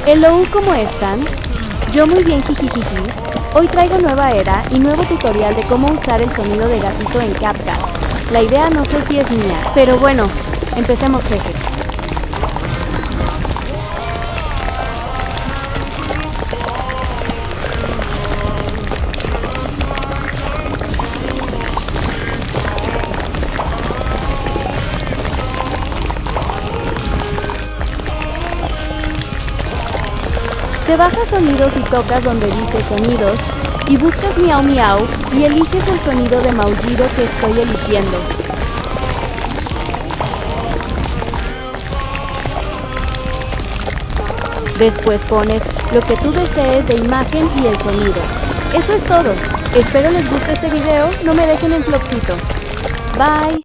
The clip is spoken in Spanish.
Hello, ¿cómo están? Yo muy bien, jijijijis. Hoy traigo nueva era y nuevo tutorial de cómo usar el sonido de gatito en CapCut. La idea no sé si es mía, pero bueno, empecemos, jeje. Te vas a sonidos y tocas donde dice sonidos y buscas miau miau y eliges el sonido de maullido que estoy eligiendo. Después pones lo que tú desees de imagen y el sonido. Eso es todo. Espero les guste este video, no me dejen en flopcito. Bye.